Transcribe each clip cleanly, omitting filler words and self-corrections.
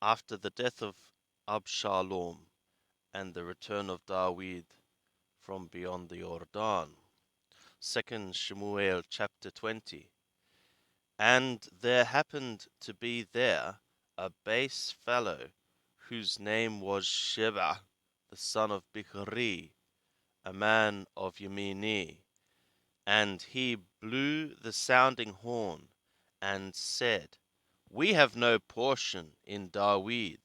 after the death of Abshalom and the return of David from beyond the Jordan. 2 Shemuel chapter 20. And there happened to be there a base fellow, whose name was Sheba, the son of Bichri, a man of Yemini. And he blew the sounding horn, and said, We have no portion in David,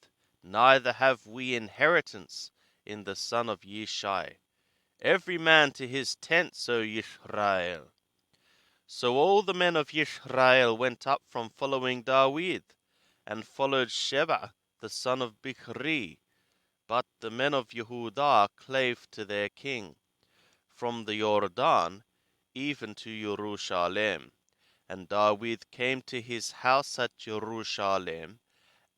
neither have we inheritance in the son of Yishai. Every man to his tents, O Yisrael. So all the men of Yisrael went up from following David, and followed Sheba the son of Bichri. But the men of Yehudah clave to their king, from the Jordan even to Jerusalem. And David came to his house at Jerusalem,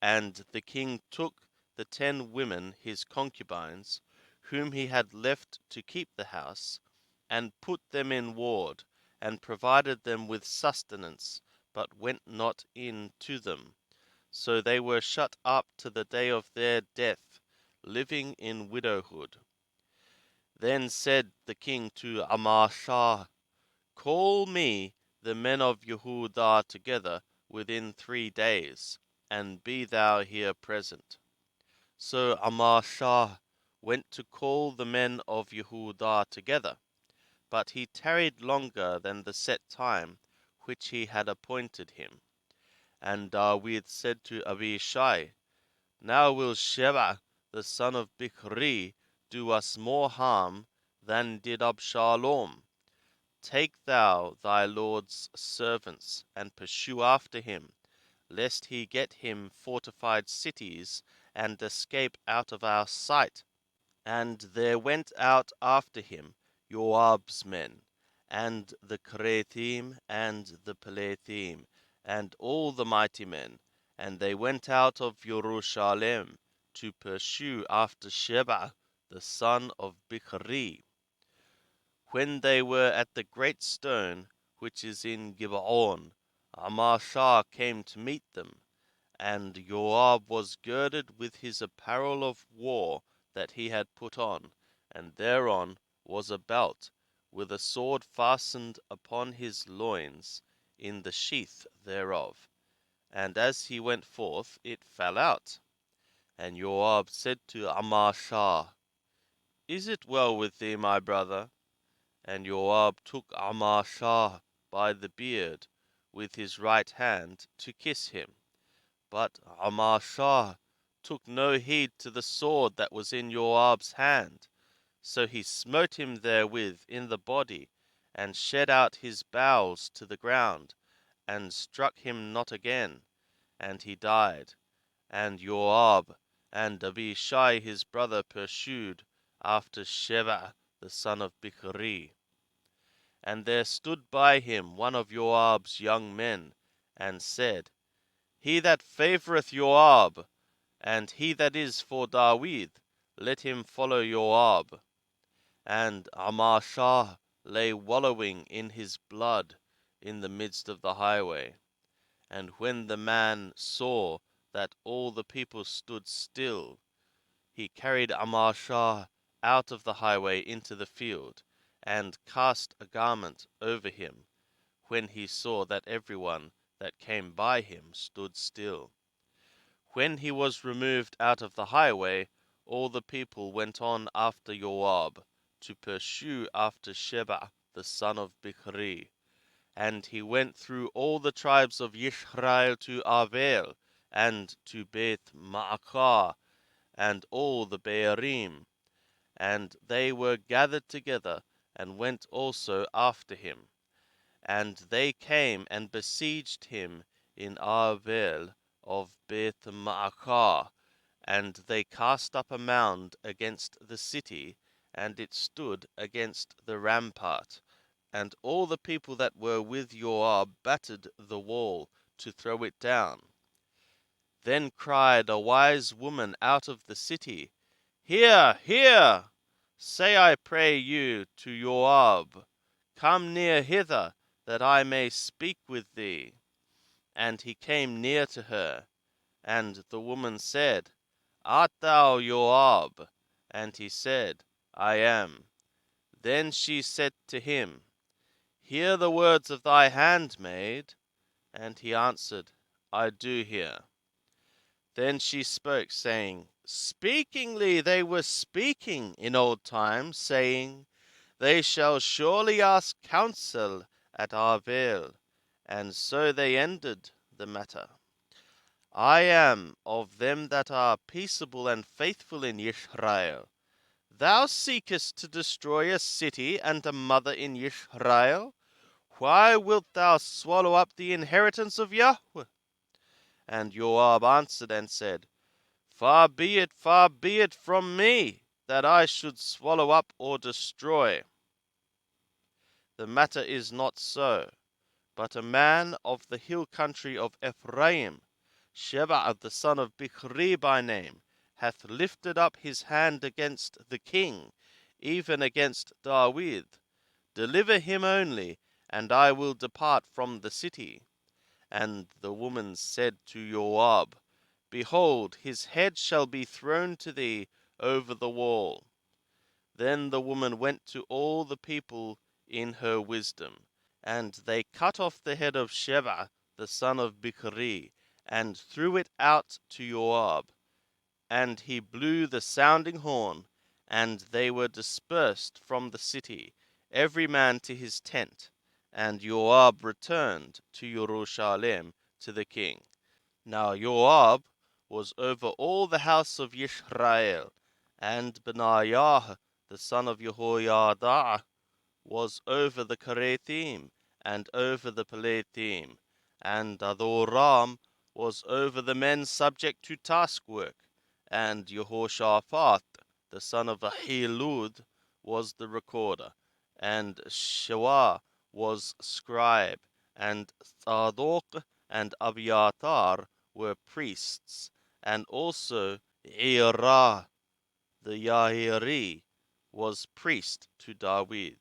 and the king took the 10 women his concubines, whom he had left to keep the house, and put them in ward, and provided them with sustenance, but went not in to them. So they were shut up to the day of their death, living in widowhood. Then said the king to Amasa, Call me the men of Yehudah together within 3 days, and be thou here present. So Amasa went to call the men of Yehudah together, but he tarried longer than the set time which he had appointed him. And David said to Abishai, Now will Sheba the son of Bichri do us more harm than did Absalom. Take thou thy lord's servants, and pursue after him, lest he get him fortified cities, and escape out of our sight. And there went out after him Joab's men, and the Crethim, and the Pelethim, and all the mighty men, and they went out of Jerusalem to pursue after Sheba the son of Bichri. When they were at the great stone which is in Gibeon, Amasa came to meet them, and Joab was girded with his apparel of war that he had put on, and thereon was a belt, with a sword fastened upon his loins in the sheath thereof. And as he went forth, it fell out. And Joab said to Amasa, Is it well with thee, my brother? And Joab took Amasa by the beard with his right hand to kiss him. But Amasa took no heed to the sword that was in Joab's hand. So he smote him therewith in the body, and shed out his bowels to the ground, and struck him not again, and he died. And Joab and Abishai his brother pursued after Sheba the son of Bichri. And there stood by him one of Joab's young men, and said, He that favoureth Joab, and he that is for David, let him follow Joab. And Amasa lay wallowing in his blood in the midst of the highway. And when the man saw that all the people stood still, he carried Amasa out of the highway into the field, and cast a garment over him, when he saw that everyone that came by him stood still. When he was removed out of the highway, all the people went on after Joab, to pursue after Sheba the son of Bichri. And he went through all the tribes of Yisrael to Avel, and to Beth Maachah, and all the Beerim. And they were gathered together, and went also after him. And they came and besieged him in Avel of Beth Maachah, and they cast up a mound against the city, and it stood against the rampart. And all the people that were with Joab battered the wall to throw it down. Then cried a wise woman out of the city, Hear, hear! Say, I pray you, to Joab, Come near hither, that I may speak with thee. And he came near to her. And the woman said, Art thou Joab? And he said, I am. Then she said to him, Hear the words of thy handmaid. And he answered, I do hear. Then she spoke, saying, Speakingly they were speaking in old times, saying, They shall surely ask counsel at our veil. And so they ended the matter. I am of them that are peaceable and faithful in Israel. Thou seekest to destroy a city and a mother in Israel. Why wilt thou swallow up the inheritance of Yahweh? And Joab answered and said, far be it from me, that I should swallow up or destroy. The matter is not so, but a man of the hill country of Ephraim, Sheba the son of Bichri by name, hath lifted up his hand against the king, even against David. Deliver him only, and I will depart from the city. And the woman said to Joab, Behold, his head shall be thrown to thee over the wall. Then the woman went to all the people in her wisdom, and they cut off the head of Sheba the son of Bichri, and threw it out to Joab. And he blew the sounding horn, and they were dispersed from the city, every man to his tent. And Joab returned to Jerusalem to the king. Now Joab was over all the house of Israel, and Benaiah the son of Jehoiada was over the Kerethiim, and over the Pelethiim, and Adoram was over the men subject to taskwork, and Jehoshaphat the son of Ahilud was the recorder, and Shua was scribe, and Zadok and Abiathar were priests, and also Ira the Yahiri was priest to David.